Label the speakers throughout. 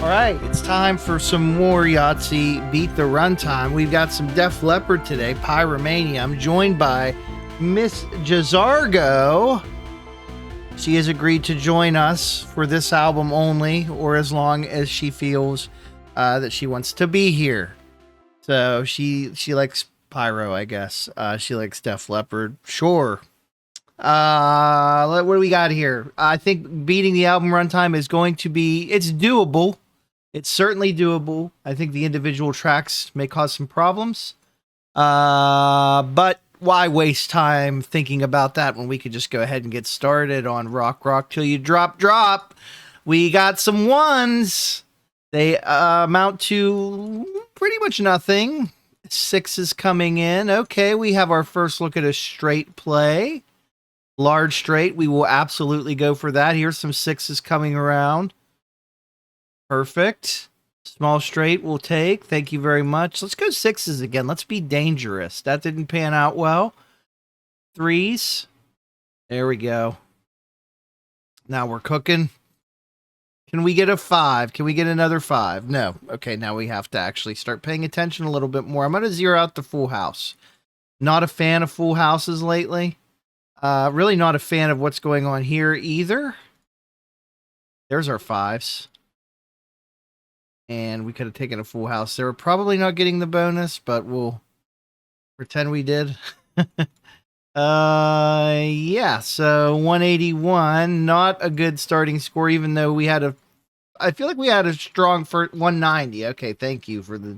Speaker 1: All right, it's time for some more Yahtzee Beat the Runtime. We've got some Def Leppard today, Pyromania. I'm joined by Miss Jazargo. She has agreed to join us for this album only, or as long as she feels that she wants to be here. So she likes Pyro, I guess. She likes Def Leppard. Sure. What do we got here? I think beating the album runtime is going to be, it's doable. It's certainly doable. I think the individual tracks may cause some problems. But why waste time thinking about that when we could just go ahead and get started on Rock Till You Drop. We got some ones. They amount to pretty much nothing. Sixes coming in. Okay, we have our first look at a straight play. Large straight. We will absolutely go for that. Here's some sixes coming around. Perfect. Small straight we'll take. Thank you very much. Let's go sixes again. Let's be dangerous. That didn't pan out well. Threes. There we go. Now we're cooking. Can we get a five? Can we get another five? No. Okay, now we have to actually start paying attention a little bit more. I'm going to zero out the full house. Not a fan of full houses lately. Really not a fan of what's going on here either. There's our fives. And we could have taken a full house. They were probably not getting the bonus, but we'll pretend we did. Yeah, so 181, not a good starting score, even though we had I feel like we had a strong 190. Okay, thank you for the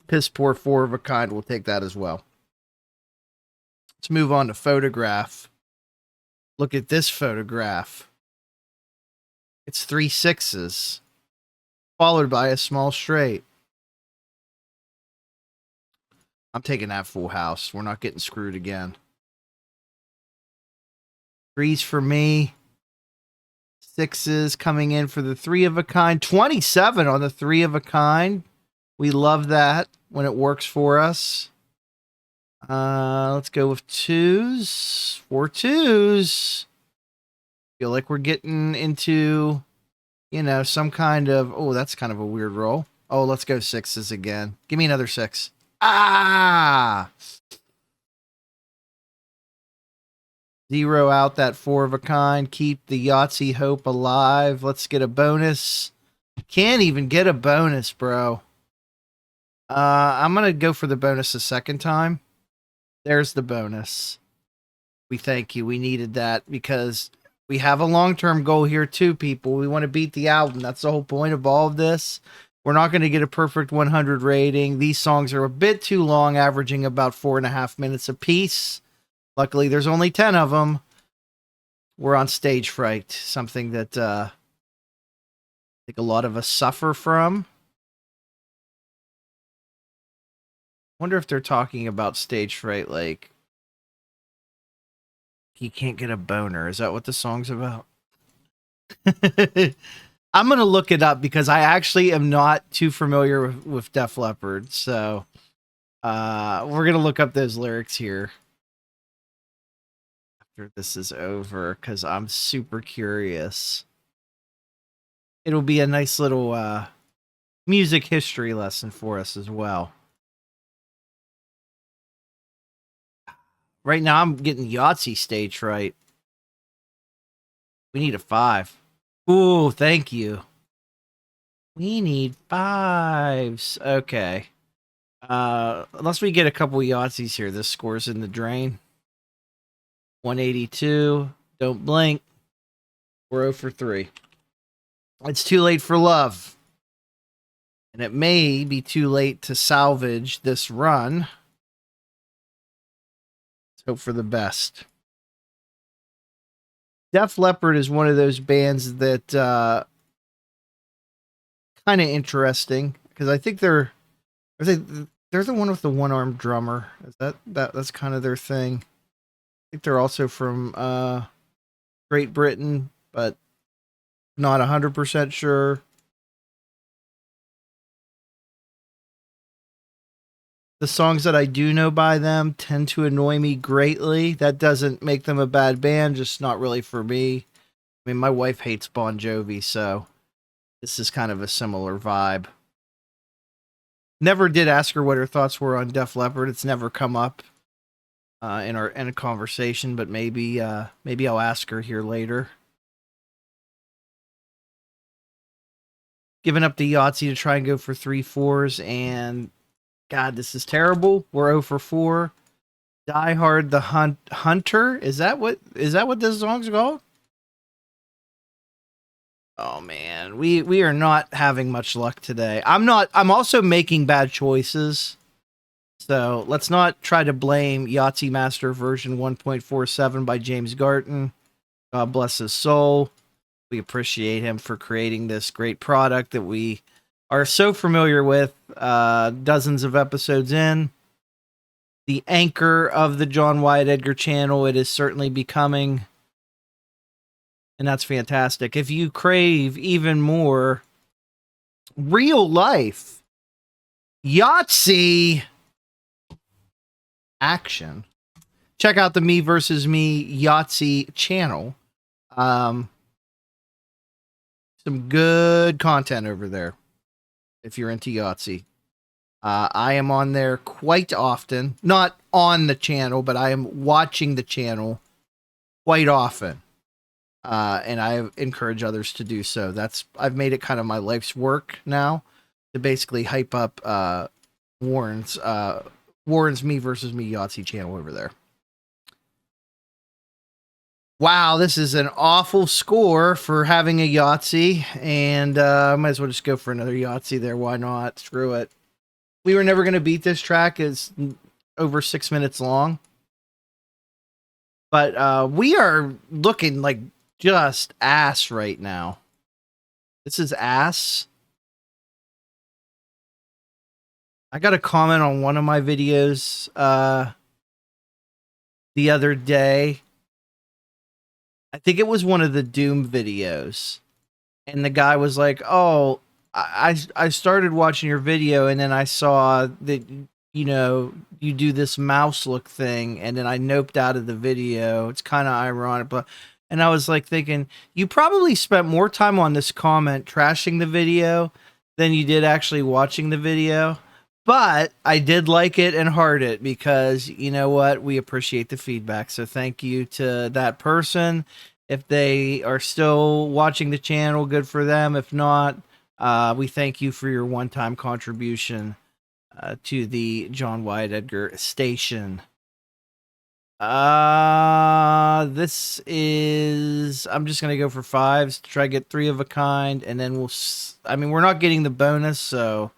Speaker 1: piss poor four of a kind. We'll take that as well. Let's move on to photograph. Look at this photograph. It's 3 sixes. Followed by a small straight. I'm taking that full house. We're not getting screwed again. Threes for me. Sixes coming in for the three of a kind. 27 on the three of a kind. We love that when it works for us. Let's go with twos. 4 twos. Feel like we're getting into, you know, some kind of, oh, that's kind of a weird roll. Oh, let's go sixes again. Give me another 6. Ah! Zero out that 4 of a kind. Keep the Yahtzee hope alive. Let's get a bonus. Can't even get a bonus, bro. I'm going to go for the bonus a second time. There's the bonus. We thank you. We needed that because we have a long-term goal here too, people. We want to beat the album. That's the whole point of all of this. We're not going to get a perfect 100 rating. These songs are a bit too long, averaging about 4.5 minutes a piece. Luckily, there's only 10 of them. We're on stage fright, something that I think a lot of us suffer from. Wonder if they're talking about stage fright like he can't get a boner. Is that what the song's about? I'm going to look it up because I actually am not too familiar with Def Leppard. So we're going to look up those lyrics here after this is over because I'm super curious. It'll be a nice little music history lesson for us as well. Right now, I'm getting Yahtzee stage right. We need a 5. Ooh, thank you. We need 5s. Okay. Unless we get a couple Yahtzees here, this score's in the drain. 182. Don't blink. We're 0 for 3. It's too late for love. And it may be too late to salvage this run. Hope for the best. Def Leppard is one of those bands that kind of interesting because I think they're the one with the one-armed drummer. Is that's kind of their thing. I think they're also from Great Britain, but not 100% sure. The songs that I do know by them tend to annoy me greatly. That doesn't make them a bad band, just not really for me. I mean, my wife hates Bon Jovi, so This is kind of a similar vibe. Never did ask her what her thoughts were on Def Leppard. It's never come up in a conversation, but maybe I'll ask her here later. Giving up the Yahtzee to try and go for 3 4s, and God, this is terrible. We're 0 for 4. Die Hard the Hunter. Is that what this song's called? Oh man, we are not having much luck today. I'm also making bad choices. So let's not try to blame Yahtzee Master version 1.47 by James Garton. God bless his soul. We appreciate him for creating this great product that we are so familiar with dozens of episodes in. The anchor of the John Wyatt Edgar channel, it is certainly becoming. And that's fantastic. If you crave even more real life Yahtzee action, check out the Me versus Me Yahtzee channel. Some good content over there if you're into Yahtzee. I am on there quite often. Not on the channel, but I am watching the channel quite often. And I encourage others to do so. I've made it kind of my life's work now to basically hype up Warren's Me versus Me Yahtzee channel over there. Wow, this is an awful score for having a Yahtzee, and I might as well just go for another Yahtzee there. Why not? Screw it. We were never going to beat this track. It's over 6 minutes long. But we are looking like just ass right now. This is ass. I got a comment on one of my videos the other day. I think it was one of the Doom videos. And the guy was like, oh, I started watching your video and then I saw that, you know, you do this mouse look thing. And then I noped out of the video. It's kind of ironic. And I was like thinking, you probably spent more time on this comment trashing the video than you did actually watching the video. But I did like it and heart it because, you know what, we appreciate the feedback. So thank you to that person. If they are still watching the channel, good for them. If not, we thank you for your one-time contribution to the John Wyatt Edgar station. This is, I'm just going to go for 5s to try to get 3 of a kind. And then we're not getting the bonus, so.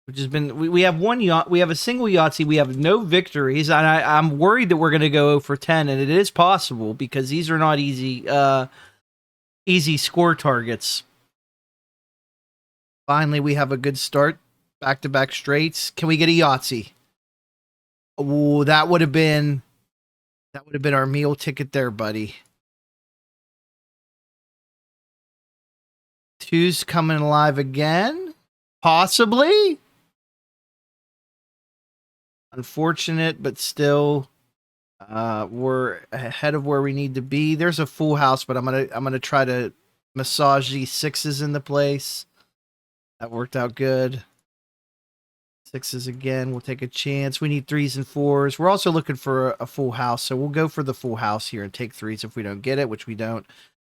Speaker 1: Which has been, we have we have a single Yahtzee, we have no victories, and I'm worried that we're going to go 0 for 10, and it is possible because these are not easy score targets. Finally, we have a good start, back-to-back straights. Can we get a Yahtzee? Oh, that would have been our meal ticket there, buddy. 2's coming alive again, possibly. Unfortunate, but still, we're ahead of where we need to be. There's a full house, but I'm gonna try to massage these 6s into place. That worked out good. 6s again. We'll take a chance. We need 3s and 4s. We're also looking for a full house, so we'll go for the full house here and take 3s if we don't get it, which we don't.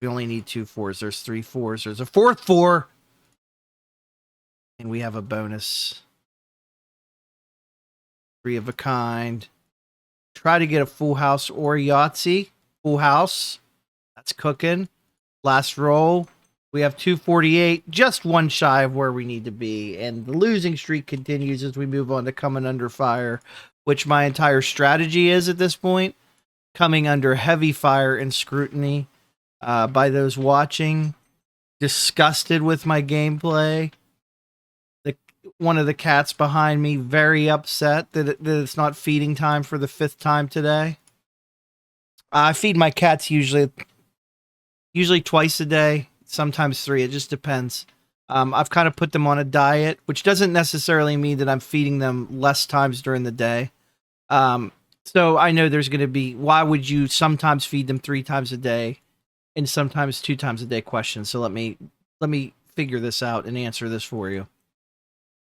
Speaker 1: We only need 2 4s. There's 3 4s. There's a 4th 4, and we have a bonus. 3 of a kind. Try to get a full house or Yahtzee. Full house. That's cooking. Last roll. We have 248. Just one shy of where we need to be. And the losing streak continues as we move on to coming under fire, which my entire strategy is at this point. Coming under heavy fire and scrutiny by those watching. Disgusted with my gameplay. One of the cats behind me very upset that it's not feeding time for the 5th time today. I feed my cats usually twice a day, sometimes 3. It just depends. I've kind of put them on a diet, which doesn't necessarily mean that I'm feeding them less times during the day. So I know there's going to be, why would you sometimes feed them 3 times a day and sometimes 2 times a day questions. So let me figure this out and answer this for you.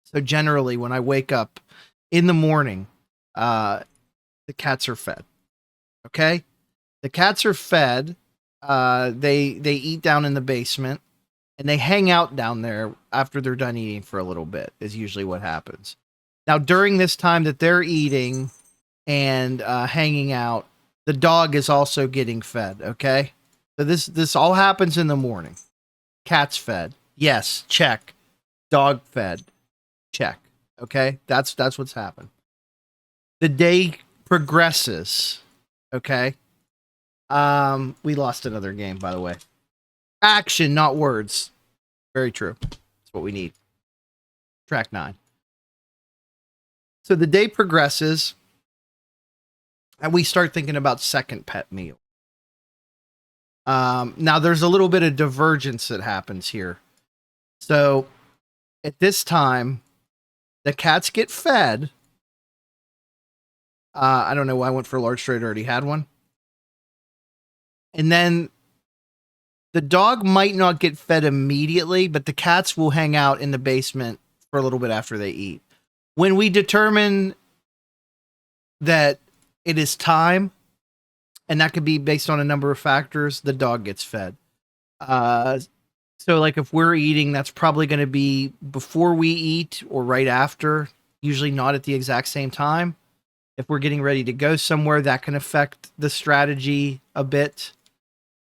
Speaker 1: So generally, when I wake up in the morning, the cats are fed. Okay, the cats are fed. They eat down in the basement, and they hang out down there after they're done eating for a little bit. Is usually what happens. Now, during this time that they're eating and hanging out, the dog is also getting fed. Okay, so this all happens in the morning. Cat's fed. Yes, check. Dog fed. Check. Okay, that's what's happened. The day progresses. Okay. We lost another game, by the way. Action, not words. Very true. That's what we need. Track 9. So the day progresses, and we start thinking about second pet meal. Now there's a little bit of divergence that happens here. So at this time, the cats get fed. I don't know why I went for a large straight. I already had one. And then the dog might not get fed immediately, but the cats will hang out in the basement for a little bit after they eat. When we determine that it is time, and that could be based on a number of factors, the dog gets fed. So like if we're eating, that's probably going to be before we eat or right after, usually not at the exact same time. If we're getting ready to go somewhere, that can affect the strategy a bit.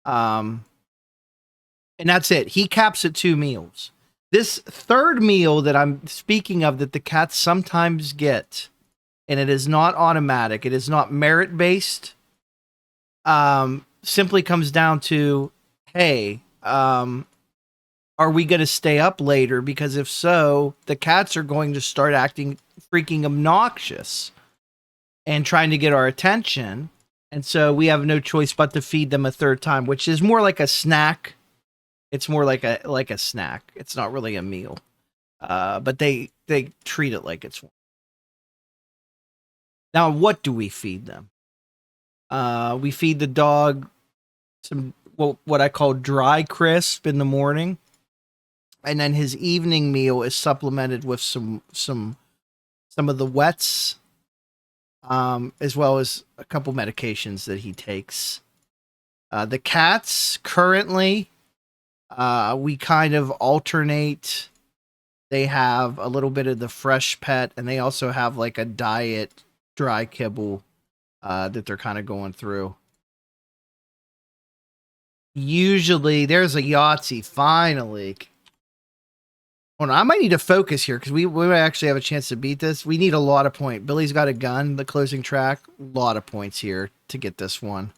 Speaker 1: And that's it. He caps at 2 meals. This third meal that I'm speaking of that the cats sometimes get, and it is not automatic, it is not merit-based, simply comes down to, hey, are we going to stay up later? Because if so, the cats are going to start acting freaking obnoxious and trying to get our attention. And so we have no choice but to feed them a third time, which is more like a snack. It's more like a snack. It's not really a meal. But they treat it like it's one. Now, what do we feed them? We feed the dog some what I call dry crisp in the morning. And then his evening meal is supplemented with some of the wets, as well as a couple medications that he takes. The cats currently, we kind of alternate. They have a little bit of the fresh pet, and they also have like a diet dry kibble that they're kind of going through. Usually, there's a Yahtzee, finally. Hold on, I might need to focus here because we might actually have a chance to beat this. We need a lot of points. Billy's got a gun, the closing track. A lot of points here to get this one.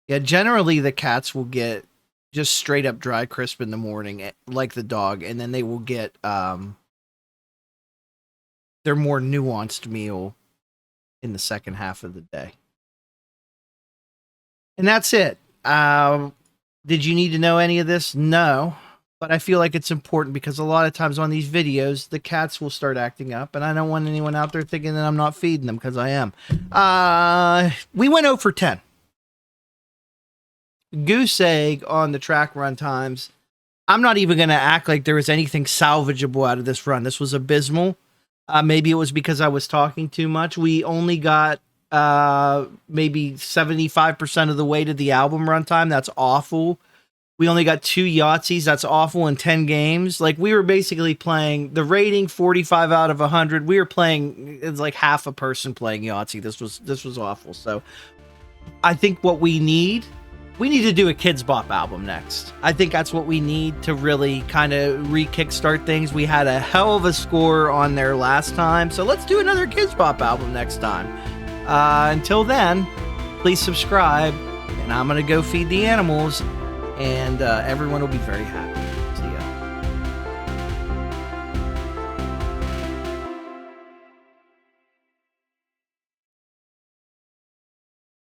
Speaker 1: Yeah, generally the cats will get just straight up dry crisp in the morning, like the dog, and then they will get their more nuanced meal in the second half of the day. And that's it. Did you need to know any of this? No, but I feel like it's important because a lot of times on these videos, the cats will start acting up, and I don't want anyone out there thinking that I'm not feeding them, because I am. We went 0 for 10. Goose egg on the track run times. I'm not even going to act like there was anything salvageable out of this run. This was abysmal. Maybe it was because I was talking too much. We only got maybe 75% of the way to the album runtime. That's awful. We only got 2 Yahtzees. That's awful in 10 games. Like, we were basically playing the rating 45 out of 100. We were playing, it's like half a person playing Yahtzee. This was awful. So I think what we need to do a Kids Bop album next. I think that's what we need to really kind of re-kickstart things. We had a hell of a score on there last time, so let's do another Kids Bop album next time. Until then, please subscribe, and I'm going to go feed the animals, and everyone will be very happy.